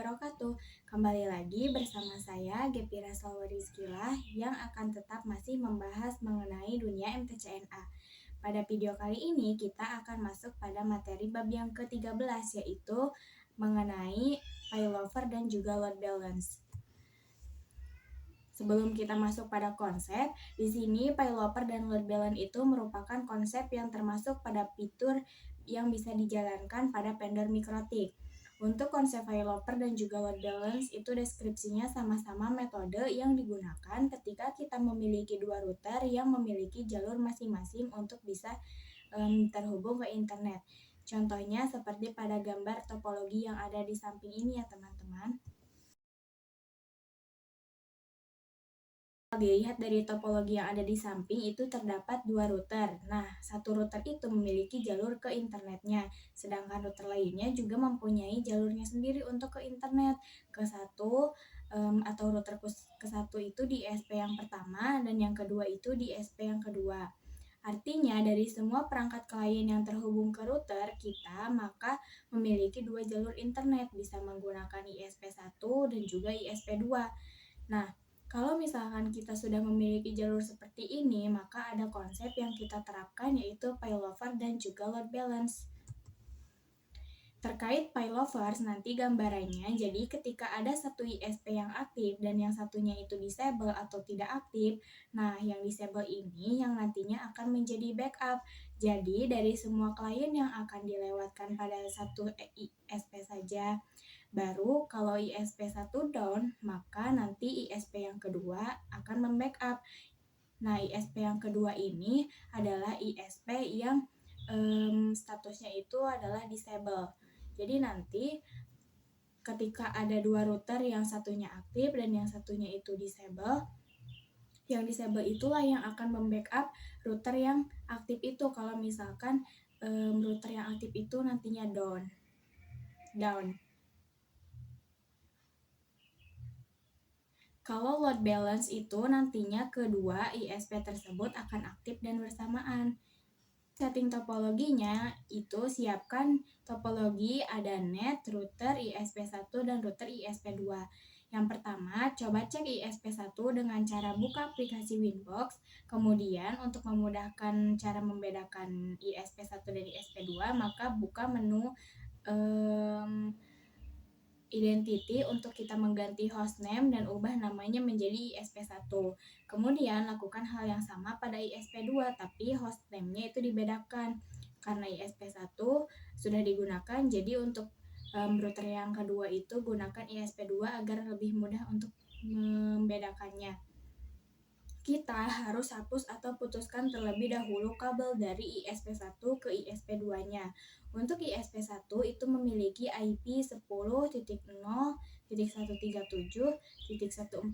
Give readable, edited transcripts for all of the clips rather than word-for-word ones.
wabarakatuh. Kembali lagi bersama saya Gepira Salwariskilah yang akan tetap masih membahas mengenai dunia MTCNA. Pada video kali ini kita akan masuk pada materi bab yang ke-13 yaitu mengenai paylover dan juga load balance. Sebelum kita masuk pada konsep, di sini paylover dan load balance itu merupakan konsep yang termasuk pada fitur yang bisa dijalankan pada vendor mikrotik. Untuk konsep paylover dan juga load balance itu deskripsinya sama-sama metode yang digunakan ketika kita memiliki dua router yang memiliki jalur masing-masing untuk bisa terhubung ke internet. Contohnya seperti pada gambar topologi yang ada di samping ini ya teman-teman. Dilihat dari topologi yang ada di samping itu terdapat dua router. Nah, satu router itu memiliki jalur ke internetnya, sedangkan router lainnya juga mempunyai jalurnya sendiri untuk ke internet. Atau router ke satu itu di ISP yang pertama dan yang kedua itu di ISP yang kedua. Artinya dari semua perangkat klien yang terhubung ke router kita maka memiliki dua jalur internet, bisa menggunakan ISP 1 dan juga ISP 2. Nah, kalau misalkan kita sudah memiliki jalur seperti ini, maka ada konsep yang kita terapkan yaitu paylover dan juga load balance. Terkait paylovers nanti gambarannya, jadi ketika ada satu ISP yang aktif dan yang satunya itu disable atau tidak aktif, nah yang disable ini yang nantinya akan menjadi backup. Jadi dari semua klien yang akan dilewatkan pada satu ISP saja. Baru kalau ISP 1 down, maka nanti ISP yang kedua akan membackup. Nah, ISP yang kedua ini adalah ISP yang statusnya itu adalah disable. Jadi nanti ketika ada dua router yang satunya aktif dan yang satunya itu disable, yang disable itulah yang akan membackup router yang aktif itu kalau misalkan router yang aktif itu nantinya down. Kalau load balance itu nantinya kedua ISP tersebut akan aktif dan bersamaan. Setting topologinya itu siapkan topologi ada net, router ISP1 dan router ISP2. Yang pertama, coba cek ISP1 dengan cara buka aplikasi Winbox. Kemudian untuk memudahkan cara membedakan ISP1 dan ISP2, maka buka menu identity untuk kita mengganti hostname dan ubah namanya menjadi ISP1. Kemudian lakukan hal yang sama pada ISP2 tapi hostname-nya itu dibedakan. Karena ISP1 sudah digunakan, jadi untuk router yang kedua itu gunakan ISP2 agar lebih mudah untuk membedakannya. Kita harus hapus atau putuskan terlebih dahulu kabel dari ISP1 ke ISP2-nya. Untuk ISP1 itu memiliki IP 10.0.137.146.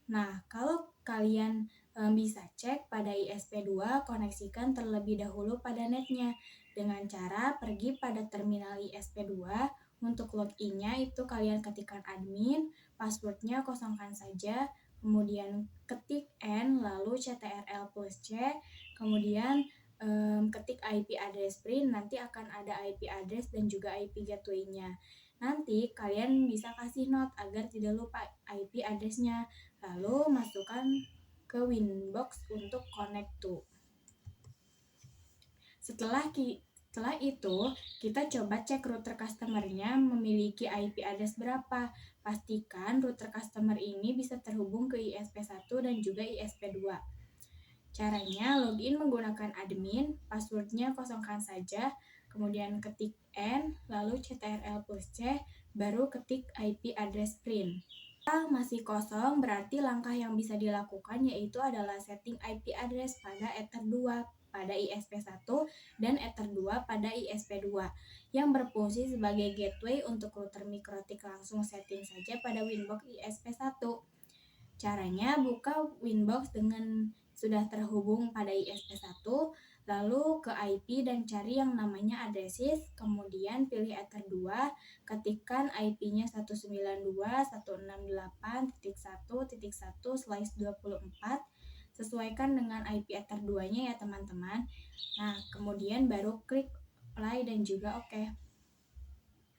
Nah, kalau kalian bisa cek pada ISP2, koneksikan terlebih dahulu pada netnya dengan cara pergi pada terminal ISP2. Untuk login-nya itu kalian ketikkan admin, passwordnya kosongkan saja, kemudian ketik N lalu CTRL plus C, kemudian ketik IP address print, nanti akan ada IP address dan juga IP gateway-nya. Nanti kalian bisa kasih note agar tidak lupa IP address-nya, lalu masukkan ke Winbox untuk connect to. Setelah itu, kita coba cek router customer-nya memiliki IP address berapa. Pastikan router customer ini bisa terhubung ke ISP1 dan juga ISP2. Caranya, login menggunakan admin, passwordnya kosongkan saja, kemudian ketik N, lalu CTRL plus C, baru ketik IP address print. Kalau masih kosong, berarti langkah yang bisa dilakukan yaitu adalah setting IP address pada Ether 2 pada ISP1 dan Ether 2 pada ISP2 yang berfungsi sebagai gateway untuk router mikrotik. Langsung setting saja pada Winbox ISP1. Caranya, buka Winbox dengan sudah terhubung pada ISP1, lalu ke IP dan cari yang namanya addresses, kemudian pilih Ether 2, ketikkan IP-nya 192.168.1.1/24, sesuaikan dengan IP Ether 2-nya ya teman-teman. Nah, kemudian baru klik apply dan juga OK.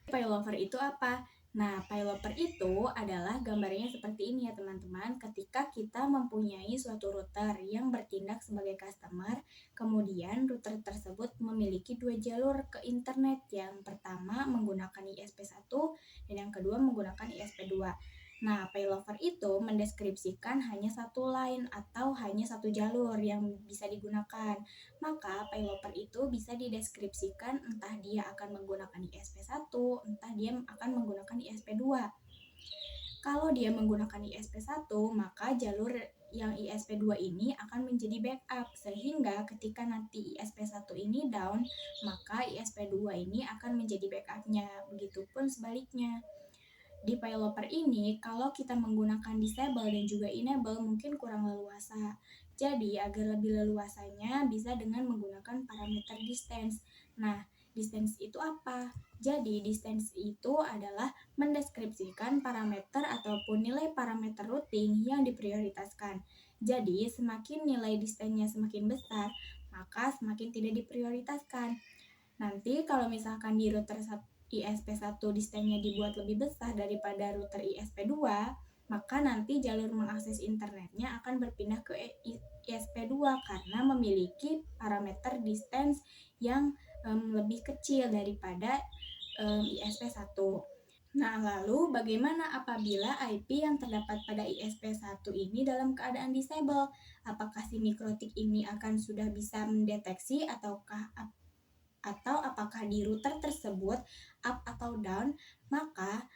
Paylover itu apa? Nah, failover itu adalah gambarnya seperti ini ya teman-teman. Ketika kita mempunyai suatu router yang bertindak sebagai customer, kemudian router tersebut memiliki dua jalur ke internet. Yang pertama menggunakan ISP1 dan yang kedua menggunakan ISP2. Nah, failover itu mendeskripsikan hanya satu line atau hanya satu jalur yang bisa digunakan. Maka failover itu bisa dideskripsikan entah dia akan menggunakan ISP1, entah dia akan menggunakan ISP2. Kalau dia menggunakan ISP1, maka jalur yang ISP2 ini akan menjadi backup, sehingga ketika nanti ISP1 ini down, maka ISP2 ini akan menjadi backupnya. Begitupun sebaliknya. Di failover ini, kalau kita menggunakan disable dan juga enable mungkin kurang leluasa. Jadi, agar lebih leluasanya bisa dengan menggunakan parameter distance. Nah, distance itu apa? Jadi, distance itu adalah mendeskripsikan parameter ataupun nilai parameter routing yang diprioritaskan. Jadi, semakin nilai distance-nya semakin besar, maka semakin tidak diprioritaskan. Nanti kalau misalkan di router ISP1 distance-nya dibuat lebih besar daripada router ISP2, maka nanti jalur mengakses internetnya akan berpindah ke ISP2 karena memiliki parameter distance yang lebih kecil daripada ISP1. Nah, lalu bagaimana apabila IP yang terdapat pada ISP1 ini dalam keadaan disable? Apakah si mikrotik ini akan sudah bisa mendeteksi atau apakah di router tersebut up atau down? Maka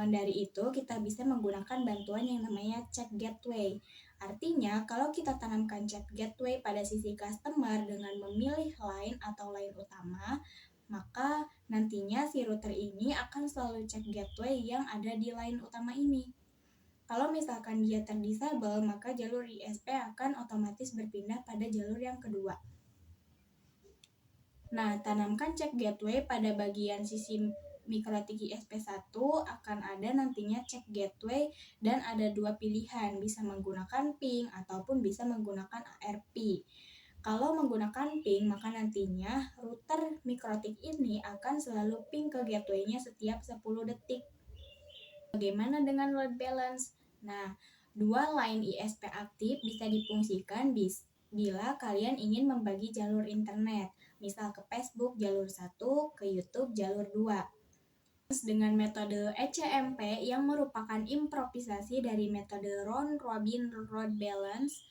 dari itu kita bisa menggunakan bantuan yang namanya check gateway. Artinya kalau kita tanamkan check gateway pada sisi customer dengan memilih line atau line utama, maka nantinya si router ini akan selalu cek gateway yang ada di line utama ini. Kalau misalkan dia terdisable, maka jalur ISP akan otomatis berpindah pada jalur yang kedua. Nah, tanamkan check gateway pada bagian sisi mikrotik ISP1 akan ada nantinya check gateway dan ada dua pilihan, bisa menggunakan ping ataupun bisa menggunakan ARP. Kalau menggunakan ping, maka nantinya router mikrotik ini akan selalu ping ke gateway-nya setiap 10 detik. Bagaimana dengan load balance? Nah, dua line ISP aktif bisa difungsikan bila kalian ingin membagi jalur internet, misal ke Facebook jalur 1, ke YouTube jalur 2. Dengan metode ECMP yang merupakan improvisasi dari metode round robin load balance.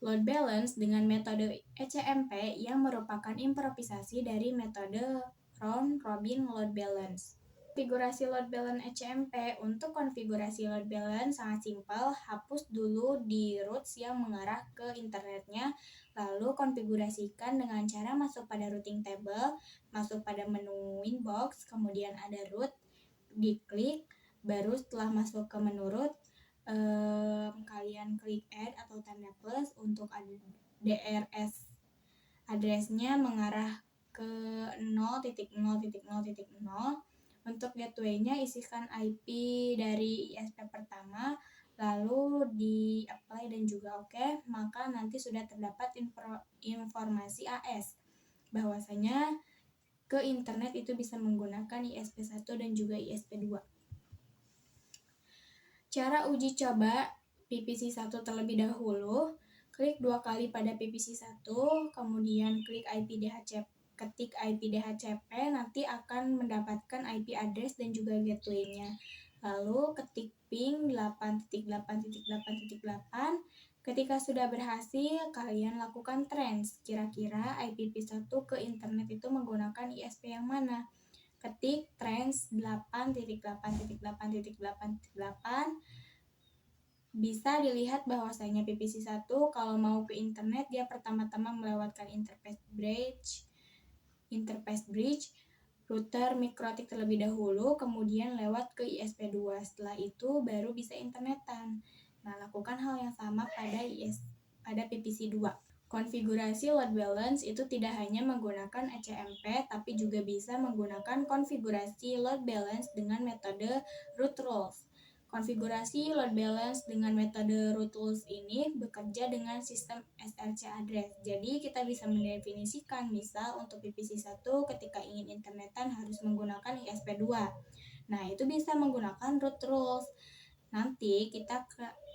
Load balance dengan metode ECMP yang merupakan improvisasi dari metode round robin load balance. Konfigurasi load balance ECMP. Untuk konfigurasi load balance sangat simpel, hapus dulu di routes yang mengarah ke internetnya, lalu konfigurasikan dengan cara masuk pada routing table, masuk pada menu inbox, kemudian ada route, diklik, baru setelah masuk ke menu route, kalian klik add atau tanda plus untuk DRS address-nya mengarah ke 0.0.0.0. Untuk gateway-nya isikan IP dari ISP pertama, lalu di apply dan juga oke, maka nanti sudah terdapat informasi AS bahwasanya ke internet itu bisa menggunakan ISP1 dan juga ISP2. Cara uji coba PPC1 terlebih dahulu, klik 2 kali pada PPC1, kemudian klik IP DHCP. Ketik IP DHCP, nanti akan mendapatkan IP address dan juga gateway-nya. Lalu ketik ping 8.8.8.8. Ketika sudah berhasil, kalian lakukan trans. Kira-kira IPv1 ke internet itu menggunakan ISP yang mana? Ketik trans 8.8.8.8. Bisa dilihat bahwasanya PPC1 kalau mau ke internet dia pertama-tama melewatkan interface bridge router mikrotik terlebih dahulu, kemudian lewat ke ISP2. Setelah itu baru bisa internetan. Nah, lakukan hal yang sama pada PPC2. Konfigurasi load balance itu tidak hanya menggunakan ECMP, tapi juga bisa menggunakan konfigurasi load balance dengan metode root rules. Konfigurasi load balance dengan metode root rules ini bekerja dengan sistem SRC address. Jadi kita bisa mendefinisikan misal untuk PPC1 ketika ingin internetan harus menggunakan ISP2. Nah, itu bisa menggunakan root rules. Nanti kita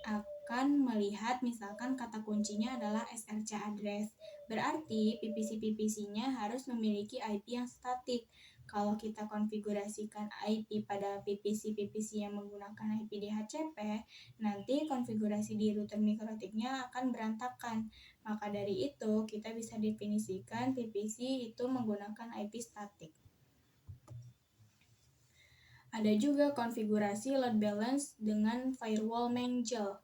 akan melihat misalkan kata kuncinya adalah SRC address. Berarti PPC-PPC-nya harus memiliki IP yang statik. Kalau kita konfigurasikan IP pada PPC-PPC yang menggunakan IP DHCP, nanti konfigurasi di router mikrotiknya akan berantakan. Maka dari itu, kita bisa definisikan PPC itu menggunakan IP statik. Ada juga konfigurasi load balance dengan firewall Mangel.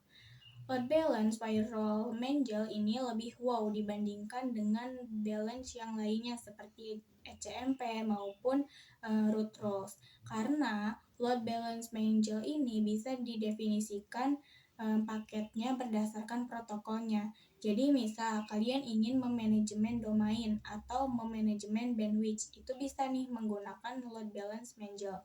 Load balance firewall Mangel ini lebih wow dibandingkan dengan balance yang lainnya seperti ECMP maupun root rules. Karena load balance Mangel ini bisa didefinisikan paketnya berdasarkan protokolnya. Jadi misal kalian ingin memanajemen domain atau memanajemen bandwidth, itu bisa nih menggunakan load balance Mangel.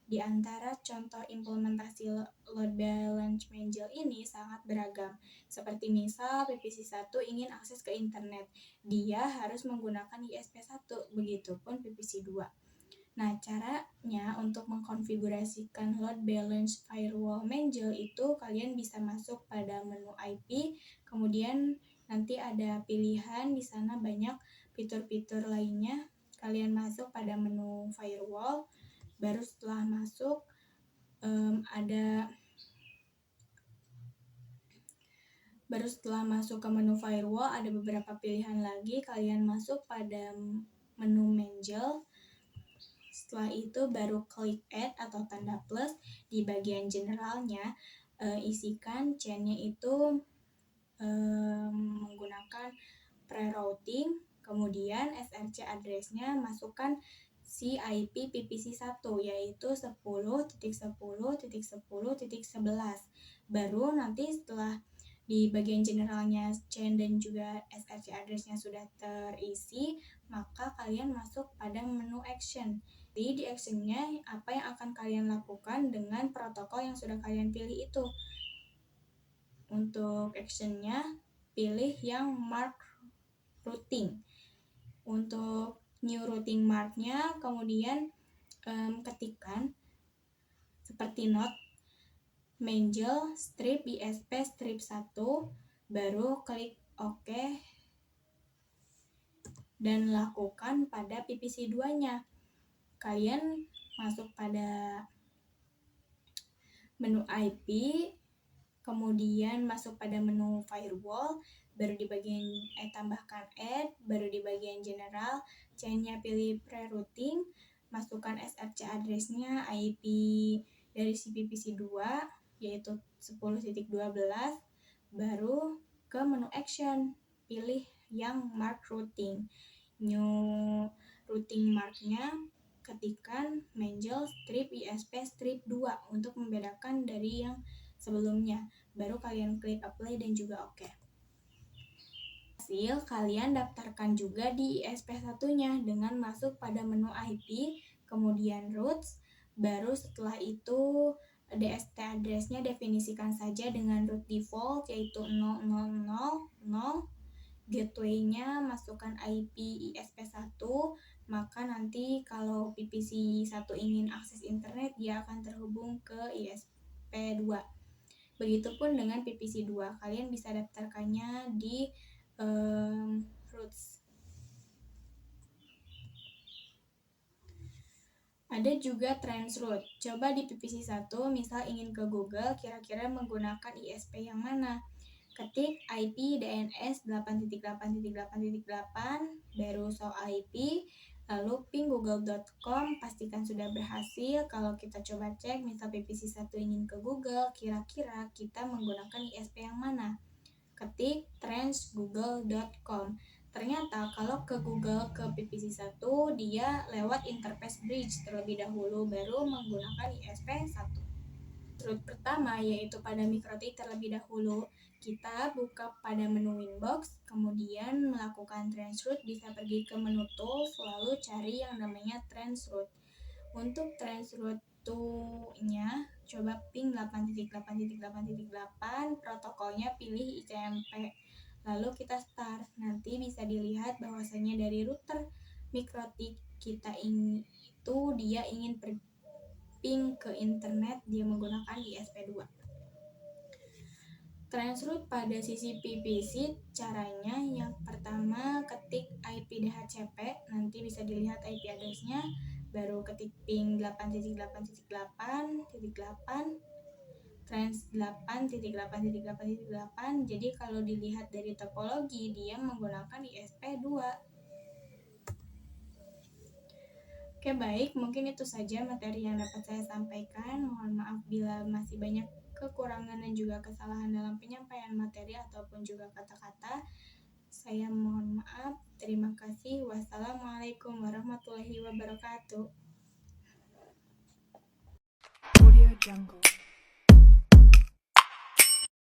Di antara contoh implementasi load balance Mangel ini sangat beragam. Seperti misal PPC1 ingin akses ke internet, dia harus menggunakan ISP1, begitupun PPC2. Nah, caranya untuk mengkonfigurasikan load balance firewall Mangel itu kalian bisa masuk pada menu IP, kemudian nanti ada pilihan di sana banyak fitur-fitur lainnya. Kalian masuk pada menu firewall. Baru setelah masuk ke menu firewall ada beberapa pilihan lagi. Kalian masuk pada menu Mangel. Setelah itu baru klik add atau tanda plus. Di bagian generalnya isikan chain-nya itu menggunakan pre-routing, kemudian SRC address-nya masukkan si IP PPC1 yaitu 10.10.10.11. Baru nanti setelah di bagian generalnya chain dan juga SRC address-nya sudah terisi, maka kalian masuk pada menu action. Jadi di action-nya apa yang akan kalian lakukan dengan protokol yang sudah kalian pilih itu. Untuk action-nya pilih yang mark routing. Untuk new routing mark-nya kemudian ketikkan seperti note Mangel strip ISP strip 1, baru klik OK dan lakukan pada PPC2-nya. Kalian masuk pada menu IP, kemudian masuk pada menu firewall, baru di bagian tambahkan add, baru di bagian general, chain-nya pilih pre-routing, masukkan SRC address-nya IP dari si PPC2 yaitu 10.12, baru ke menu action, pilih yang mark routing. New routing mark-nya ketikkan Mangel strip ISP strip 2 untuk membedakan dari yang sebelumnya. Baru kalian klik apply dan juga OK. Hasil kalian daftarkan juga di ISP1-nya dengan masuk pada menu IP, kemudian routes, baru setelah itu DST address-nya definisikan saja dengan root default yaitu 0000, gateway-nya masukkan IP ISP1, maka nanti kalau PPC1 ingin akses internet dia akan terhubung ke ISP2. Begitupun dengan PPC2, kalian bisa daftarkannya di routes. Ada juga transroute. Coba di PPC1 misal ingin ke Google, kira-kira menggunakan ISP yang mana? Ketik IP DNS 8.8.8.8, baru show IP, lalu ping google.com, pastikan sudah berhasil. Kalau kita coba cek, misal PPC1 ingin ke Google, kira-kira kita menggunakan ISP yang mana? Ketik transgoogle.com. Ternyata kalau ke Google ke PPC1 dia lewat interface bridge terlebih dahulu baru menggunakan ISP1. Route pertama yaitu pada mikrotik terlebih dahulu. Kita buka pada menu Winbox, kemudian melakukan transroute, bisa pergi ke menu tools lalu cari yang namanya transroute. Untuk transroute-nya coba ping 8.8.8.8, protokolnya pilih ICMP. Lalu kita start. Nanti bisa dilihat bahwasanya dari router MikroTik kita ini itu dia ingin ping ke internet, dia menggunakan ISP2. Transroute pada sisi PVC caranya yang pertama ketik IP DHCP, nanti bisa dilihat IP address-nya, baru ketik ping 8.8.8.8 trans 8.8.8.8. Jadi kalau dilihat dari topologi dia menggunakan ISP2. Oke, baik, mungkin itu saja materi yang dapat saya sampaikan. Mohon maaf bila masih banyak kekurangan dan juga kesalahan dalam penyampaian materi ataupun juga kata-kata. Saya mohon maaf. Terima kasih. Wassalamualaikum warahmatullahi wabarakatuh. Audio Jungle.